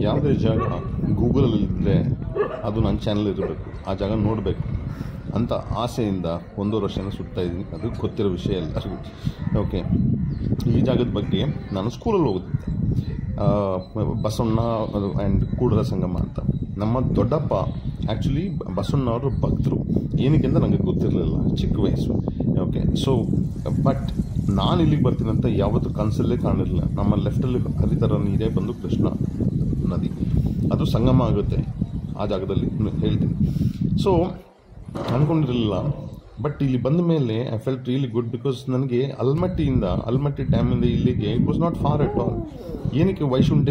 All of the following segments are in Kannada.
ಯಾವುದೇ ಜಾಗ ಗೂಗಲಲ್ಲಿ ಇದ್ದರೆ ಅದು ನನ್ನ ಚಾನಲ್ ಇರಬೇಕು, ಆ ಜಾಗ ನೋಡಬೇಕು ಅಂತ ಆಸೆಯಿಂದ 1.5 ವರ್ಷದಿಂದ ಸುತ್ತಾ ಇದ್ದೀನಿ. ಅದು ಗೊತ್ತಿರೋ ವಿಷಯ ಎಲ್ಲರಿಗೂ. ಓಕೆ, ಈ ಜಾಗದ ಬಗ್ಗೆ ನಾನು ಸ್ಕೂಲಲ್ಲಿ ಹೋಗುತ್ತಿದ್ದೆ. ಬಸವಣ್ಣ ಆ್ಯಂಡ್ ಕೂಡಲ ಸಂಗಮ ಅಂತ. ನಮ್ಮ ದೊಡ್ಡಪ್ಪ ಆ್ಯಕ್ಚುಲಿ ಬಸವಣ್ಣವರು ಭಕ್ತರು. ಏನಕ್ಕೆ ಅಂತ ನನಗೆ ಗೊತ್ತಿರಲಿಲ್ಲ ಚಿಕ್ಕ ವಯಸ್ಸು. ಓಕೆ, ಸೊ ಬಟ್ ನಾನು ಇಲ್ಲಿಗೆ ಬರ್ತೀನಿ ಅಂತ ಯಾವತ್ತೂ ಕನಸಲ್ಲೇ ಕಾಣಿರಲಿಲ್ಲ. ನಮ್ಮ ಲೆಫ್ಟಲ್ಲಿ ಹರಿತರ ನೀರೇ ಬಂದು ಕೃಷ್ಣ ನದಿ, ಅದು ಸಂಗಮ ಆಗುತ್ತೆ ಆ ಜಾಗದಲ್ಲಿ, ಹೇಳ್ತೀನಿ. ಸೊ ಅಂದ್ಕೊಂಡಿರಲಿಲ್ಲ. ಬಟ್ ಇಲ್ಲಿ ಬಂದ ಮೇಲೆ I felt really good, because ನನಗೆ ಆಲ್ಮಟ್ಟಿ ಡ್ಯಾಮಿಂದ ಇಲ್ಲಿಗೆ it was not far at all. ಏನಕ್ಕೆ why shouldn't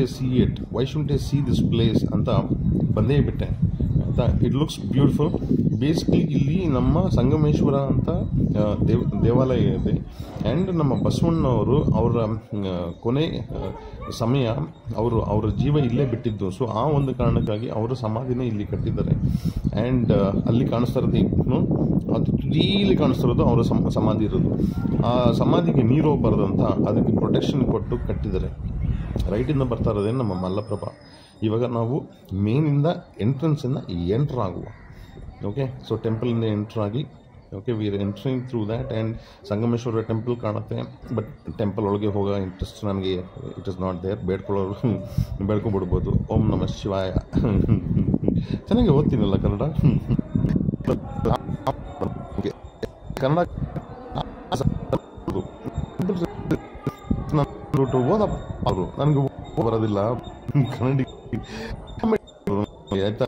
I see this place ಅಂತ ಬಂದೇ ಬಿಟ್ಟೆ ಆಯಿತಾ. It looks beautiful. ಬೇಸಿಕಲಿ ಇಲ್ಲಿ ನಮ್ಮ ಸಂಗಮೇಶ್ವರ ಅಂತ ದೇವಾಲಯ ಇದೆ. ಆ್ಯಂಡ್ ನಮ್ಮ ಬಸವಣ್ಣವರು ಅವರ ಕೊನೆ ಸಮಯ ಅವರ ಜೀವ ಇಲ್ಲೇ ಬಿಟ್ಟಿದ್ದು. ಸೊ ಆ ಒಂದು ಕಾರಣಕ್ಕಾಗಿ ಅವರ ಸಮಾಧಿನೇ ಇಲ್ಲಿ ಕಟ್ಟಿದ್ದಾರೆ. ಆ್ಯಂಡ್ ಅಲ್ಲಿ ಕಾಣಿಸ್ತಾ ಇರೋದು ಅದು ರೀಲಿ ಕಾಣಿಸ್ತಾ ಇರೋದು ಅವರ ಸಮಾಧಿ ಇರೋದು. ಆ ಸಮಾಧಿಗೆ ನೀರು ಹೋಗಬಾರ್ದಂತ ಅದಕ್ಕೆ ಪ್ರೊಟೆಕ್ಷನ್ ಕೊಟ್ಟು ಕಟ್ಟಿದ್ದಾರೆ. ರೈಟಿಂದ ಬರ್ತಾ ಇರೋದೇ ನಮ್ಮ ಮಲ್ಲಪ್ರಭಾ. ಇವಾಗ ನಾವು ಮೇನಿಂದ ಎಂಟ್ರೆನ್ಸಿಂದ ಎಂಟ್ರ್ ಆಗುವ. ಓಕೆ, ಸೊ ಟೆಂಪಲಿಂದ ಎಂಟ್ರ್ ಆಗಿ, okay, we are entering through that. And Sangameshwara temple ಕಾಣುತ್ತೆ. ಬಟ್ ಟೆಂಪಲ್ ಒಳಗೆ ಹೋಗೋ ಇಂಟ್ರೆಸ್ಟ್ ನನಗೆ ಇಟ್ ಇಸ್ ನಾಟ್ ದೇರ್. ಬೇಡ್ಕೊಬಿಡ್ಬೋದು. ಓಂ ನಮಃ ಶಿವಾಯ. ಚೆನ್ನಾಗಿ ಓದ್ತೀನಲ್ಲ ಕನ್ನಡ. ಓದಪ್ಪ, ಅವರು ನನಗೆ ಬರೋದಿಲ್ಲ ಕನ್ನಡ. ಆಯ್ತಾ,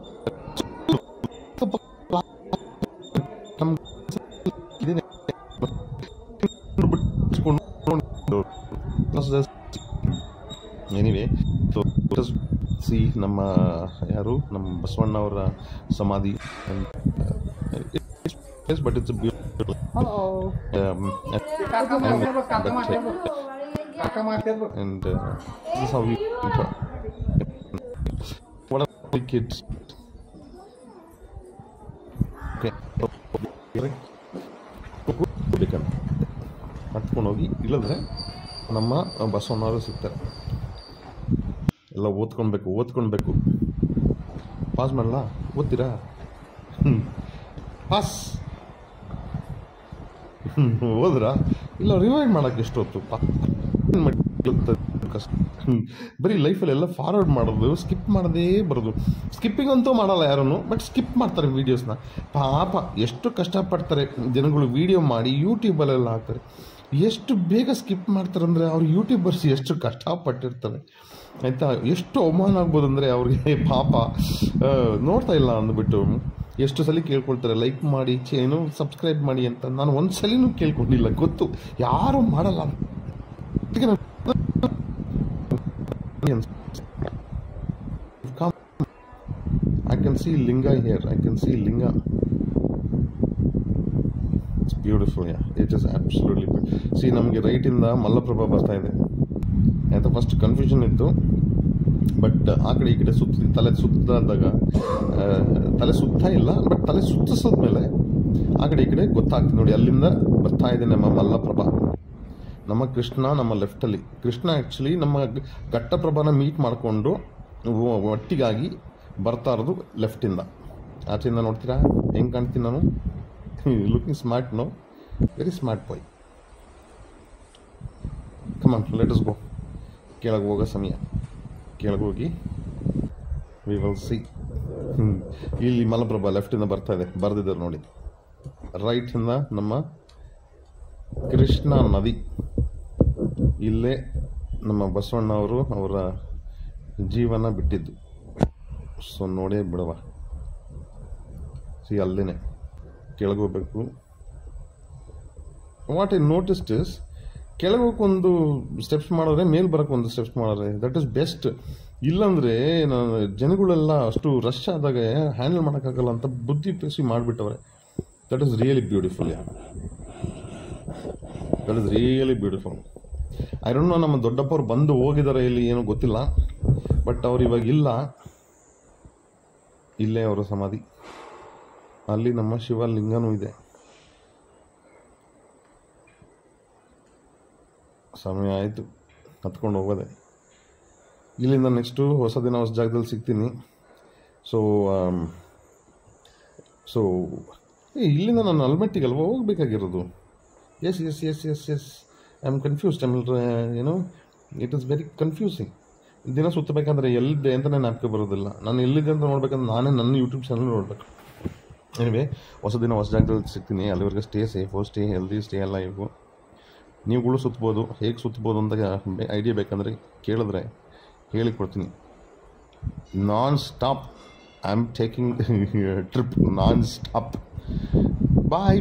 ಎನಿವೇ, ಸಿ ನಮ್ಮ ಯಾರು ನಮ್ಮ ಬಸವಣ್ಣ ಅವರ ಸಮಾಧಿ. But it's beautiful. And this is how you enjoy. What are the kids? Okay. ಹತ್ಕೊಂಡು ಹೋಗಿ ಇಲ್ಲಂದರೆ ನಮ್ಮ ಬಸವಣ್ಣವರು ಸಿಗ್ತಾರೆ. ಎಲ್ಲ ಓದ್ಕೊಳ್ಬೇಕು. ಪಾಸ್ ಮಾಡಲ್ಲ? ಓದ್ತೀರಾ? ಪಾಸ್ ಹೋದ್ರಾ? ಇಲ್ಲ, ರಿವೈಂಡ್ ಮಾಡೋಕ್ಕೆ ಎಷ್ಟೊತ್ತು? ಬರೀ ಲೈಫಲ್ಲಿ ಎಲ್ಲ ಫಾರ್ವರ್ಡ್ ಮಾಡೋದು, ಸ್ಕಿಪ್ ಮಾಡೋದೇ ಬರೋದು. ಸ್ಕಿಪ್ಪಿಂಗ್ ಅಂತೂ ಮಾಡಲ್ಲ ಯಾರೂ, ಬಟ್ ಸ್ಕಿಪ್ ಮಾಡ್ತಾರೆ ವೀಡಿಯೋಸ್ನ. ಪಾಪ ಎಷ್ಟು ಕಷ್ಟಪಡ್ತಾರೆ ಜನಗಳು ವೀಡಿಯೋ ಮಾಡಿ ಯೂಟ್ಯೂಬಲ್ಲೆಲ್ಲ ಹಾಕ್ತಾರೆ. ಎಷ್ಟು ಬೇಗ ಸ್ಕಿಪ್ ಮಾಡ್ತಾರೆ ಅಂದರೆ ಅವ್ರು ಯೂಟ್ಯೂಬರ್ಸ್ ಎಷ್ಟು ಕಷ್ಟಪಟ್ಟಿರ್ತಾರೆ ಆಯಿತಾ. ಎಷ್ಟು ಅವಮಾನ ಆಗ್ಬೋದು ಅಂದರೆ ಅವ್ರಿಗೆ ಪಾಪ. ನೋಡ್ತಾ ಇಲ್ಲ ಅಂದ್ಬಿಟ್ಟು ಎಷ್ಟು ಸಲ ಕೇಳ್ಕೊಳ್ತಾರೆ ಲೈಕ್ ಮಾಡಿ, ಸಬ್ಸ್ಕ್ರೈಬ್ ಮಾಡಿ ಅಂತ. ನಾನು ಒಂದು ಸಲಿನೂ ಕೇಳ್ಕೊಂಡಿಲ್ಲ, ಗೊತ್ತು ಯಾರೂ ಮಾಡಲ್ಲ. I can see linga here. I can see linga. It's beautiful, yeah. It is absolutely beautiful. See, ನಮಗೆ ರೈಟಿಂದ ಮಲ್ಲಪ್ರಭಾ ಬರ್ತಾ ಇದೆ ಆಯಿತಾ. ಫಸ್ಟ್ ಕನ್ಫ್ಯೂಷನ್ ಇತ್ತು, ಬಟ್ ಆ ಕಡೆ ಈ ಕಡೆ ತಲೆ ಸುತ್ತಾದಾಗ ತಲೆ ಸುತ್ತಾ ಇಲ್ಲ, ಬಟ್ ತಲೆ ಸುತ್ತಿಸಿದ್ಮೇಲೆ ಆ ಕಡೆ ಈ ಕಡೆ ಗೊತ್ತಾಗ್ತದೆ ನೋಡಿ. ಅಲ್ಲಿಂದ ಬರ್ತಾ ಇದೆ ನಮ್ಮ ಮಲ್ಲಪ್ರಭಾ. ನಮ್ಮ ಕೃಷ್ಣ ನಮ್ಮ ಲೆಫ್ಟಲ್ಲಿ. ಕೃಷ್ಣ ಆ್ಯಕ್ಚುಲಿ ನಮ್ಮ ಘಟ್ಟಪ್ರಭಾನ ಮೀಟ್ ಮಾಡಿಕೊಂಡು ಒಟ್ಟಿಗಾಗಿ ಬರ್ತಾ ಇರೋದು ಲೆಫ್ಟಿಂದ. ಆಚೆಯಿಂದ ನೋಡ್ತೀರಾ ಹೆಂಗೆ ಕಾಣ್ತೀನಿ ನಾನು? Looking smart, no? Very smart boy. Come on, let us go. ಕೆಳಗೆ ಹೋಗೋ ಸಮಯ. ಕೆಳಗೆ ಹೋಗಿ ವಿ ವಿಲ್ ಸಿ. ಇಲ್ಲಿ ಮಲಪ್ರಭಾ ಲೆಫ್ಟಿಂದ ಬರ್ತಾ ಇದೆ, ಬರೆದಿದ್ದಾರೆ ನೋಡಿ. ರೈಟಿಂದ ನಮ್ಮ ಕೃಷ್ಣ ನದಿ. ಇಲ್ಲೇ ನಮ್ಮ ಬಸವಣ್ಣವರು ಅವರ ಜೀವನ ಬಿಟ್ಟಿದ್ದು. ಸೊ ನೋಡೇ ಬಿಡವ. ಸಿ, ಅಲ್ಲೇ ಕೆಳಗೆ ಹೋಗ್ಬೇಕು. ವಾಟ್ ಐ ನೋಟಿಸ್ಡ್ ಇಸ್, ಕೆಳಗೆ ಹೋಗಿ ಒಂದು ಸ್ಟೆಪ್ಸ್ ಮಾಡಿದ್ರೆ ಮೇಲೆ ಬರೋಕ್ಕೆ ಒಂದು ಸ್ಟೆಪ್ಸ್ ಮಾಡಿದ್ರೆ ದಟ್ ಈಸ್ ಬೆಸ್ಟ್. ಇಲ್ಲಾಂದರೆ ಜನಗಳೆಲ್ಲ ಅಷ್ಟು ರಶ್ ಆದಾಗ ಹ್ಯಾಂಡಲ್ ಮಾಡೋಕ್ಕಾಗಲ್ಲ ಅಂತ ಬುದ್ಧಿ ಪೇಸಿ ಮಾಡಿಬಿಟ್ಟವ್ರೆ. That is really beautiful. That is really beautiful. I don't know ನಮ್ಮ ದೊಡ್ಡಪ್ಪವ್ರು ಬಂದು ಹೋಗಿದ್ದಾರೆ ಇಲ್ಲಿ, ಏನೋ ಗೊತ್ತಿಲ್ಲ. ಬಟ್ ಅವ್ರು ಇವಾಗ ಇಲ್ಲ. ಇಲ್ಲೇ ಅವರ ಸಮಾಧಿ. ಅಲ್ಲಿ ನಮ್ಮ ಶಿವಲಿಂಗನೂ ಇದೆ. ಸಮಯ ಆಯಿತು ಹತ್ಕೊಂಡು ಹೋಗೋದೆ. ಇಲ್ಲಿಂದ ನೆಕ್ಸ್ಟು ಹೊಸ ದಿನ ಹೊಸ ಜಾಗದಲ್ಲಿ ಸಿಗ್ತೀನಿ. ಸೊ ಇಲ್ಲಿಂದ ನಾನು ಅಲ್ಮೆಟ್ಟಿಗಲ್ವ ಹೋಗ್ಬೇಕಾಗಿರೋದು. Yes I am confused. ಏನೋ ಇಟ್ ಈಸ್ ವೆರಿ ಕನ್ಫ್ಯೂಸಿಂಗ್. ದಿನ ಸುತ್ತಬೇಕಂದ್ರೆ ಎಲ್ಲಿದ್ದೆ ಅಂತಲೇ ನಾಟಕ ಬರೋದಿಲ್ಲ. ನಾನು ಎಲ್ಲಿದ್ದೆ ಅಂತ ನೋಡ್ಬೇಕಂದ್ರೆ ನಾನೇ ನನ್ನ ಯೂಟ್ಯೂಬ್ ಚಾನಲ್ ನೋಡಬೇಕು. ಎನಿವೆ, ಹೊಸ ದಿನ ಹೊಸ ಜಾಗದಲ್ಲಿ ಸಿಗ್ತೀನಿ. ಅಲ್ಲಿವರೆಗೆ stay safe, stay healthy, stay alive. ನೀವುಗಳು ಸುತ್ತಬೋದು. ಹೇಗೆ ಸುತ್ತಬೋದು ಅಂತ ಐಡಿಯಾ ಬೇಕಂದರೆ ಕೇಳಿದ್ರೆ ಹೇಳಿಕೊಡ್ತೀನಿ. Non stop I am taking trip non stop. Bye.